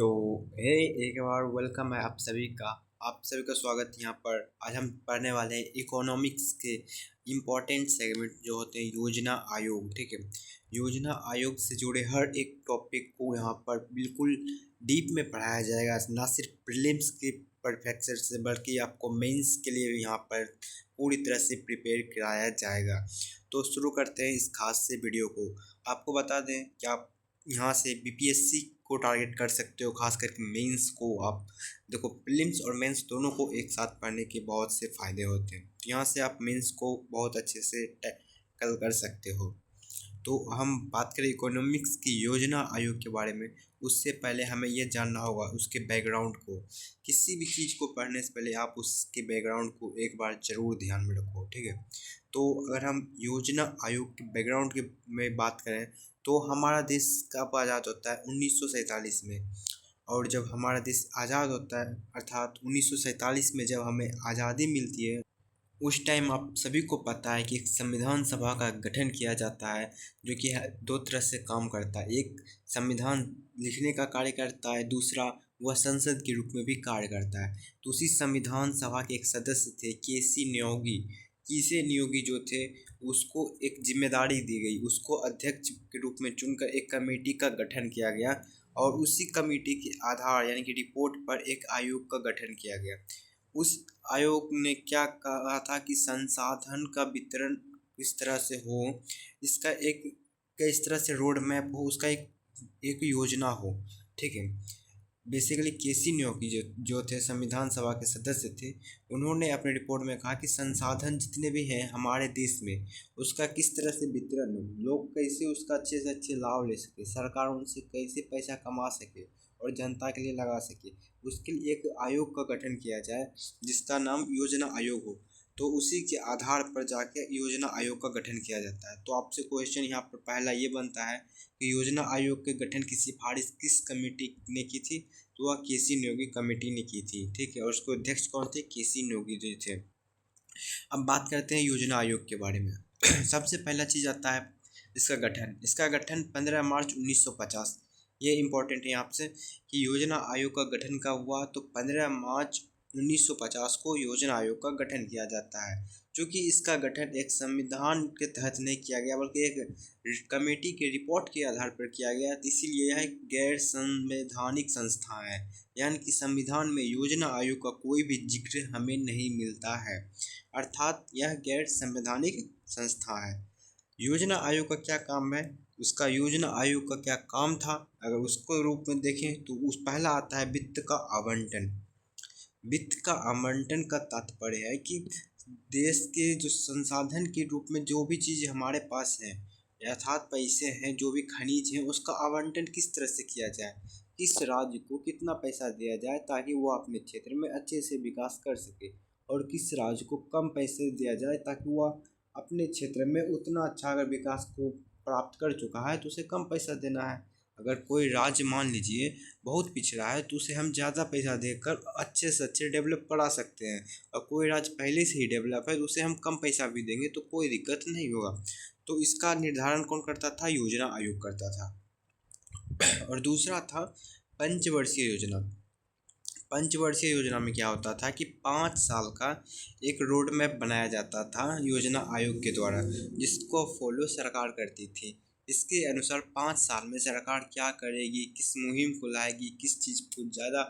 तो हे एक बार वेलकम है आप सभी का स्वागत यहाँ पर। आज हम पढ़ने वाले हैं इकोनॉमिक्स के इम्पोर्टेंट सेगमेंट जो होते हैं योजना आयोग। ठीक है, योजना आयोग से जुड़े हर एक टॉपिक को यहाँ पर बिल्कुल डीप में पढ़ाया जाएगा, ना सिर्फ प्रीलिम्स के परफेक्शन से बल्कि आपको मेंस के लिए भी यहाँ पर पूरी तरह से प्रिपेयर कराया जाएगा। तो शुरू करते हैं इस खास से वीडियो को। आपको बता दें कि आप यहाँ से बीपीएससी को टारगेट कर सकते हो, खास करके मेंस को। आप देखो, प्रीलिम्स और मेंस दोनों को एक साथ पढ़ने के बहुत से फ़ायदे होते हैं। यहाँ से आप मेंस को बहुत अच्छे से टैकल कर सकते हो। तो हम बात करें इकोनॉमिक्स की योजना आयोग के बारे में, उससे पहले हमें यह जानना होगा उसके बैकग्राउंड को। किसी भी चीज़ को पढ़ने से पहले आप उसके बैकग्राउंड को एक बार ज़रूर ध्यान में रखो। ठीक है, तो अगर हम योजना आयोग के बैकग्राउंड के में बात करें तो हमारा देश कब आज़ाद होता है? 1947 में। और जब हमारा देश आज़ाद होता है अर्थात 1947 में जब हमें आज़ादी मिलती है, उस टाइम आप सभी को पता है कि एक संविधान सभा का गठन किया जाता है, जो कि दो तरह से काम करता है। एक संविधान लिखने का कार्य करता है, दूसरा वह संसद के रूप में भी कार्य करता है। तो उसी संविधान सभा के एक सदस्य थे केसी नियोगी जो थे, उसको एक जिम्मेदारी दी गई। उसको अध्यक्ष के रूप में चुनकर एक कमेटी का गठन किया गया और उसी कमेटी के आधार यानी कि रिपोर्ट पर एक आयोग का गठन किया गया। उस आयोग ने क्या कहा था कि संसाधन का वितरण किस तरह से हो, इसका एक किस तरह से रोड मैप हो, उसका एक योजना हो। ठीक है, बेसिकली केसी नियोगी जो थे संविधान सभा के सदस्य थे, उन्होंने अपने रिपोर्ट में कहा कि संसाधन जितने भी हैं हमारे देश में, उसका किस तरह से वितरण हो, लोग कैसे उसका अच्छे से अच्छे लाभ ले सके, सरकार उनसे कैसे पैसा कमा सके और जनता के लिए लगा सके, उसके लिए एक आयोग का गठन किया जाए जिसका नाम योजना आयोग हो। तो उसी के आधार पर जाके योजना आयोग का गठन किया जाता है। तो आपसे क्वेश्चन यहाँ पर पहला ये बनता है कि योजना आयोग के गठन की सिफारिश किस कमेटी ने की थी? तो वह केसी नियोगी कमेटी ने की थी। ठीक है, और उसको अध्यक्ष कौन थे? केसी नियोगी जी थे। अब बात करते हैं योजना आयोग के बारे में। सबसे पहला चीज़ आता है इसका गठन 15 मार्च 1950। ये इम्पोर्टेंट है आपसे कि योजना आयोग का गठन कब हुआ? तो 15 मार्च 1950 को योजना आयोग का गठन किया जाता है। क्योंकि इसका गठन एक संविधान के तहत नहीं किया गया बल्कि एक कमेटी के रिपोर्ट के आधार पर किया गया, इसीलिए यह एक गैर संवैधानिक संस्था है। यानी कि संविधान में योजना आयोग का कोई भी जिक्र हमें नहीं मिलता है, अर्थात यह गैर संवैधानिक संस्था है। योजना आयोग का क्या काम है? उसका योजना आयोग का क्या काम था, अगर उसको रूप में देखें तो उस पहला आता है वित्त का आवंटन। वित्त का आवंटन का तात्पर्य है कि देश के जो संसाधन के रूप में जो भी चीज़ हमारे पास है, अर्थात पैसे हैं, जो भी खनिज हैं, उसका आवंटन किस तरह से किया जाए, किस राज्य को कितना पैसा दिया जाए ताकि वो अपने क्षेत्र में अच्छे से विकास कर सके, और किस राज्य को कम पैसे दिया जाए ताकि वह अपने क्षेत्र में उतना अच्छा अगर विकास को प्राप्त कर चुका है तो उसे कम पैसा देना है। अगर कोई राज्य मान लीजिए बहुत पिछड़ा है तो उसे हम ज़्यादा पैसा देकर अच्छे से अच्छे डेवलप करा सकते हैं, और कोई राज्य पहले से ही डेवलप है तो उसे हम कम पैसा भी देंगे तो कोई दिक्कत नहीं होगा। तो इसका निर्धारण कौन करता था? योजना आयोग करता था। और दूसरा था पंचवर्षीय योजना। पंचवर्षीय योजना में क्या होता था कि 5 साल का एक रोड मैप बनाया जाता था योजना आयोग के द्वारा, जिसको फॉलो सरकार करती थी। इसके अनुसार 5 साल में सरकार क्या करेगी, किस मुहिम को लाएगी, किस चीज़ को ज़्यादा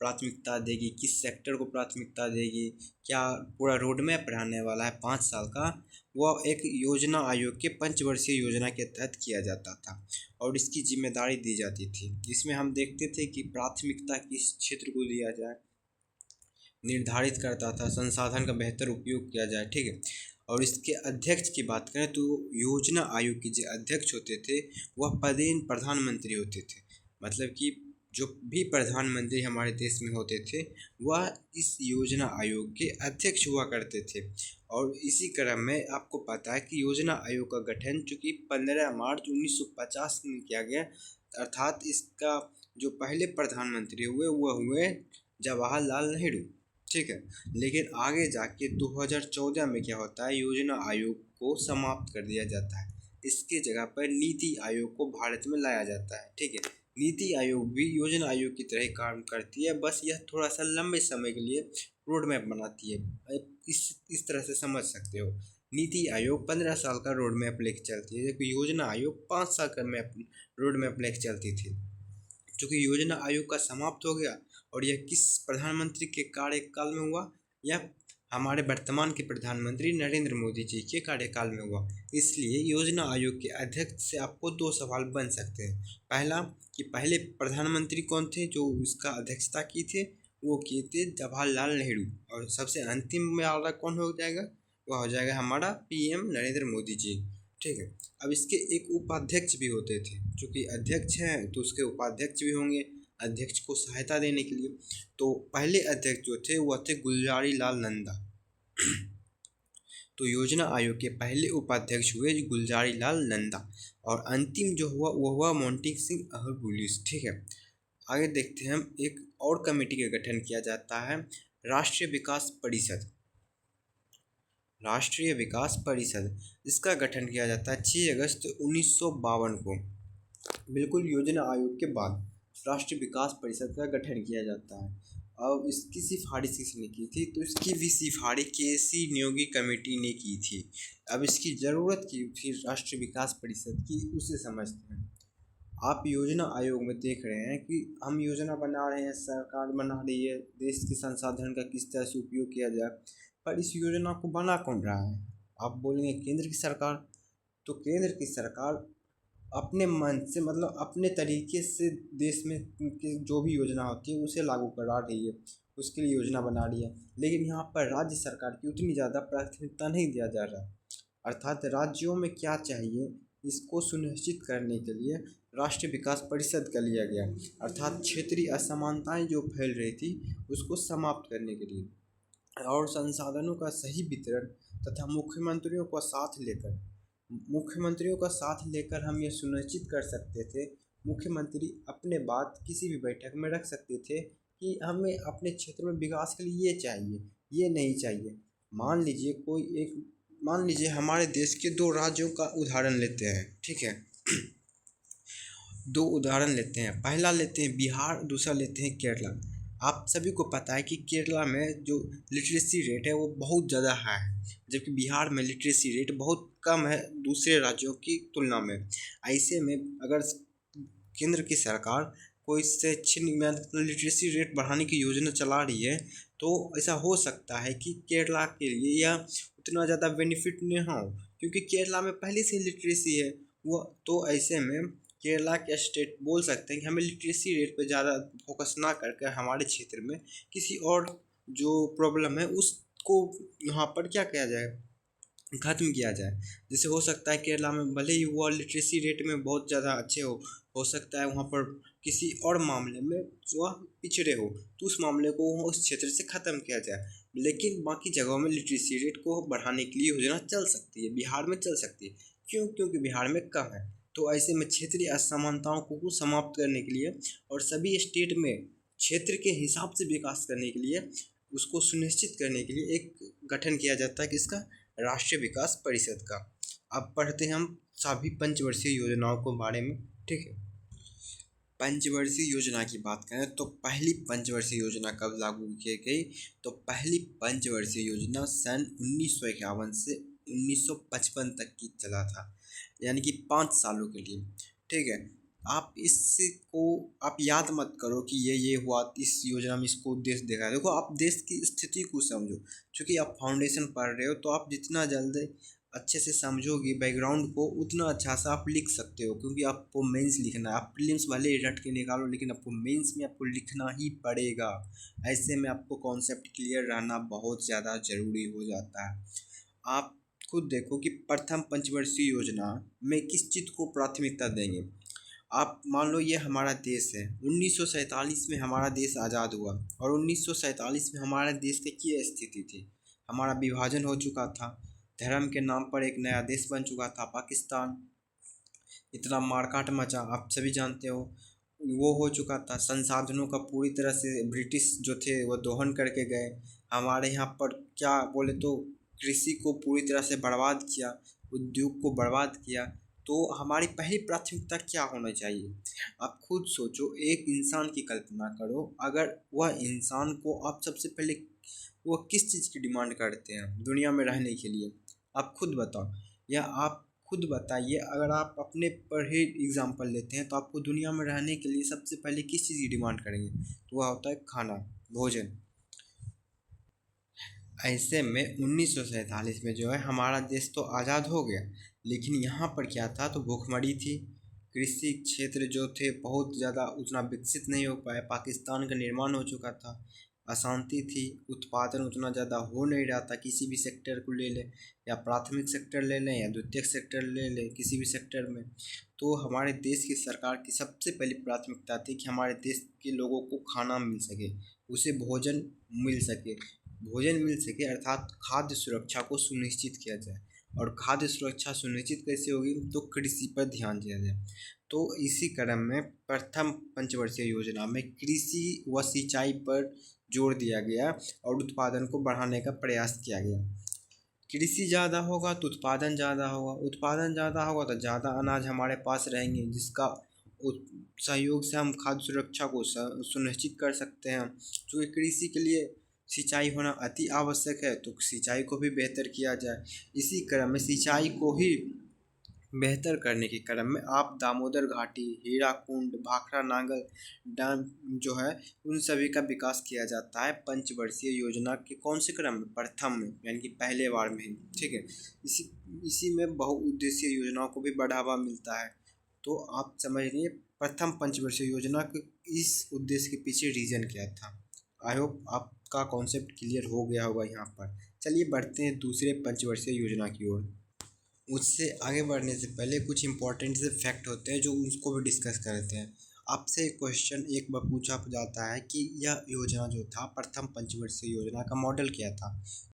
प्राथमिकता देगी, किस सेक्टर को प्राथमिकता देगी, क्या पूरा रोड मैप रहने वाला है 5 साल का, वह एक योजना आयोग के पंचवर्षीय योजना के तहत किया जाता था और इसकी जिम्मेदारी दी जाती थी। इसमें हम देखते थे कि प्राथमिकता किस क्षेत्र को दिया जाए, निर्धारित करता था, संसाधन का बेहतर उपयोग किया जाए। ठीक है, और इसके अध्यक्ष की बात करें तो योजना आयोग के जो अध्यक्ष होते थे वह पदेन प्रधानमंत्री होते थे। मतलब कि जो भी प्रधानमंत्री हमारे देश में होते थे वह इस योजना आयोग के अध्यक्ष हुआ करते थे। और इसी क्रम में आपको पता है कि योजना आयोग का गठन चूँकि 15 मार्च 1950 में किया गया, अर्थात इसका जो पहले प्रधानमंत्री हुए वह हुए जवाहरलाल नेहरू। ठीक है, लेकिन आगे जाके 2014 में क्या होता है, योजना आयोग को समाप्त कर दिया जाता है। इसके जगह पर नीति आयोग को भारत में लाया जाता है। ठीक है, नीति आयोग भी योजना आयोग की तरह काम करती है, बस यह थोड़ा सा लंबे समय के लिए रोड मैप बनाती है। इस तरह से समझ सकते हो। नीति आयोग 15 साल का रोड मैप लेके चलती है, जबकि योजना आयोग 5 साल का रोड मैप लेके चलती थी। चूँकि योजना आयोग का समाप्त हो गया और यह किस प्रधानमंत्री के कार्यकाल में हुआ, यह हमारे वर्तमान के प्रधानमंत्री नरेंद्र मोदी जी के कार्यकाल में हुआ। इसलिए योजना आयोग के अध्यक्ष से आपको 2 सवाल बन सकते हैं। पहला कि पहले प्रधानमंत्री कौन थे जो इसका अध्यक्षता की थे, वो किए थे जवाहरलाल नेहरू। और सबसे अंतिम में वाला कौन हो जाएगा, वह हो जाएगा हमारा पीएम नरेंद्र मोदी जी। ठीक है। अब इसके एक उपाध्यक्ष भी होते थे, चूँकि अध्यक्ष हैं तो उसके उपाध्यक्ष भी होंगे अध्यक्ष को सहायता देने के लिए। तो पहले अध्यक्ष जो थे वह थे गुलजारी लाल नंदा। तो योजना आयोग के पहले उपाध्यक्ष हुए गुलजारी लाल नंदा, और अंतिम जो हुआ वो हुआ मोंटी सिंह अहलुवालिया। ठीक है। आगे देखते हैं हम, एक और कमेटी का गठन किया जाता है, राष्ट्रीय विकास परिषद। राष्ट्रीय विकास परिषद इसका गठन किया जाता है 6 अगस्त 1952 को। बिल्कुल योजना आयोग के बाद राष्ट्रीय विकास परिषद का गठन किया जाता है। अब इसकी सिफारिश किसने की थी, तो इसकी भी सिफारिश केसी नियोगी कमेटी ने की थी। अब इसकी ज़रूरत की थी राष्ट्रीय विकास परिषद की, उसे समझते हैं। आप योजना आयोग में देख रहे हैं कि हम योजना बना रहे हैं, सरकार बना रही है, देश के संसाधन का किस तरह से उपयोग किया जाए, पर इस योजना को बना कौन रहा है? आप बोलेंगे केंद्र की सरकार। तो केंद्र की सरकार अपने मन से, मतलब अपने तरीके से देश में जो भी योजना होती है उसे लागू करा रही है, उसके लिए योजना बना रही है। लेकिन यहाँ पर राज्य सरकार की उतनी ज़्यादा प्राथमिकता नहीं दिया जा रहा, अर्थात राज्यों में क्या चाहिए इसको सुनिश्चित करने के लिए राष्ट्रीय विकास परिषद का लिया गया, अर्थात क्षेत्रीय असमानताएं जो फैल रही थी उसको समाप्त करने के लिए, और संसाधनों का सही वितरण तथा मुख्यमंत्रियों का साथ लेकर हम ये सुनिश्चित कर सकते थे। मुख्यमंत्री अपने बात किसी भी बैठक में रख सकते थे कि हमें अपने क्षेत्र में विकास के लिए ये चाहिए, ये नहीं चाहिए। मान लीजिए हमारे देश के 2 राज्यों का उदाहरण लेते हैं। ठीक है। 2 उदाहरण लेते हैं, पहला लेते हैं बिहार, दूसरा लेते हैं केरला। आप सभी को पता है कि केरला में जो लिटरेसी रेट है वो बहुत ज़्यादा हाई है, जबकि बिहार में लिटरेसी रेट बहुत कम है दूसरे राज्यों की तुलना में। ऐसे में अगर केंद्र की सरकार कोई शैक्षणिक लिटरेसी रेट बढ़ाने की योजना चला रही है, तो ऐसा हो सकता है कि केरला के लिए यह उतना ज़्यादा बेनिफिट नहीं हो, क्योंकि केरला में पहले से लिटरेसी है वो। तो ऐसे में केरला के स्टेट बोल सकते हैं कि हमें लिटरेसी रेट पे ज़्यादा फोकस ना करके हमारे क्षेत्र में किसी और जो प्रॉब्लम है उसको यहाँ पर क्या किया जाए, ख़त्म किया जाए। जैसे हो सकता है केरला में भले ही वो लिटरेसी रेट में बहुत ज़्यादा अच्छे हो सकता है वहाँ पर किसी और मामले में वह पिछड़े हो, तो उस मामले को उस क्षेत्र से ख़त्म किया जाए। लेकिन बाकी जगहों में लिटरेसी रेट को बढ़ाने के लिए योजना चल सकती है, बिहार में चल सकती है। क्यों? क्योंकि बिहार में कम है। तो ऐसे में क्षेत्रीय असमानताओं को समाप्त करने के लिए और सभी स्टेट में क्षेत्र के हिसाब से विकास करने के लिए, उसको सुनिश्चित करने के लिए एक गठन किया जाता है किसका, राष्ट्रीय विकास परिषद का। अब पढ़ते हैं हम सभी पंचवर्षीय योजनाओं के बारे में। ठीक है। पंचवर्षीय योजना की बात करें तो पहली पंचवर्षीय योजना कब लागू की गई, तो पहली पंचवर्षीय योजना सन 1951 से 1955 तक की चला था, यानी कि 5 सालों के लिए। ठीक है। आप इसको आप याद मत करो कि ये हुआ इस योजना में इसको उद्देश्य देखा है। देखो आप देश की स्थिति को समझो, क्योंकि आप फाउंडेशन पढ़ रहे हो तो आप जितना जल्दी अच्छे से समझोगे बैकग्राउंड को उतना अच्छा सा आप लिख सकते हो, क्योंकि आपको मेंस लिखना है। आप प्रीलिम्स भले ही रट के निकालो, लेकिन आपको मेंस में आपको लिखना ही पड़ेगा। ऐसे में आपको कॉन्सेप्ट क्लियर रहना बहुत ज़्यादा ज़रूरी हो जाता है। आप खुद देखो कि प्रथम पंचवर्षीय योजना में किस चीज़ को प्राथमिकता देंगे। आप मान लो ये हमारा देश है, 1947 में हमारा देश आज़ाद हुआ, और 1947 में हमारे देश की क्या स्थिति थी, हमारा विभाजन हो चुका था, धर्म के नाम पर एक नया देश बन चुका था पाकिस्तान, इतना मारकाट मचा आप सभी जानते हो, वो हो चुका था। संसाधनों का पूरी तरह से ब्रिटिश जो थे वो दोहन करके गए। हमारे यहाँ पर क्या बोले तो कृषि को पूरी तरह से बर्बाद किया, उद्योग को बर्बाद किया। तो हमारी पहली प्राथमिकता क्या होना चाहिए? आप खुद सोचो, एक इंसान की कल्पना करो, अगर वह इंसान को आप सबसे पहले वो किस चीज़ की डिमांड करते हैं दुनिया में रहने के लिए? आप खुद बताओ, या आप खुद बताइए, अगर आप अपने पर ही एग्जांपल लेते हैं तो आपको दुनिया में रहने के लिए सबसे पहले किस चीज़ की डिमांड करेंगे? तो वह होता है खाना, भोजन। ऐसे में 1947 में जो है हमारा देश तो आज़ाद हो गया, लेकिन यहाँ पर क्या था, तो भूखमरी थी। कृषि क्षेत्र जो थे बहुत ज़्यादा उतना विकसित नहीं हो पाए, पाकिस्तान का निर्माण हो चुका था, अशांति थी, उत्पादन उतना ज़्यादा हो नहीं रहा था। किसी भी सेक्टर को ले लें, या प्राथमिक सेक्टर ले लें या द्वितीयक सेक्टर ले लें, किसी भी सेक्टर में, तो हमारे देश की सरकार की सबसे पहली प्राथमिकता थी कि हमारे देश के लोगों को खाना मिल सके, उसे भोजन मिल सके। भोजन मिल सके अर्थात खाद्य सुरक्षा को सुनिश्चित किया जाए। और खाद्य सुरक्षा सुनिश्चित कैसे होगी? तो कृषि पर ध्यान दिया जाए। तो इसी क्रम में प्रथम पंचवर्षीय योजना में कृषि व सिंचाई पर जोर दिया गया और उत्पादन को बढ़ाने का प्रयास किया गया। कृषि ज़्यादा होगा तो उत्पादन ज़्यादा होगा, उत्पादन ज़्यादा होगा तो ज़्यादा अनाज हमारे पास रहेंगे, जिसका सहयोग से हम खाद्य सुरक्षा को सुनिश्चित कर सकते हैं। तो कृषि के लिए सिंचाई होना अति आवश्यक है, तो सिंचाई को भी बेहतर किया जाए। इसी क्रम में सिंचाई को ही बेहतर करने के क्रम में आप दामोदर घाटी, हीराकुंड, भाखड़ा नागल डैम जो है, उन सभी का विकास किया जाता है पंचवर्षीय योजना के कौन से क्रम में? प्रथम में, यानी कि पहले बार में ही। ठीक है। इसी इसी में बहुउद्देशीय योजनाओं को भी बढ़ावा मिलता है। तो आप समझ लीजिए प्रथम पंचवर्षीय योजना के इस उद्देश्य के पीछे रीज़न क्या था। आई होप आपका कॉन्सेप्ट क्लियर हो गया होगा यहाँ पर। चलिए बढ़ते हैं दूसरे पंचवर्षीय योजना की ओर। उससे आगे बढ़ने से पहले कुछ इंपॉर्टेंट से फैक्ट होते हैं जो उसको भी डिस्कस करते हैं। आपसे एक क्वेश्चन एक बार पूछा जाता है कि यह योजना जो था प्रथम पंचवर्षीय योजना का मॉडल क्या था?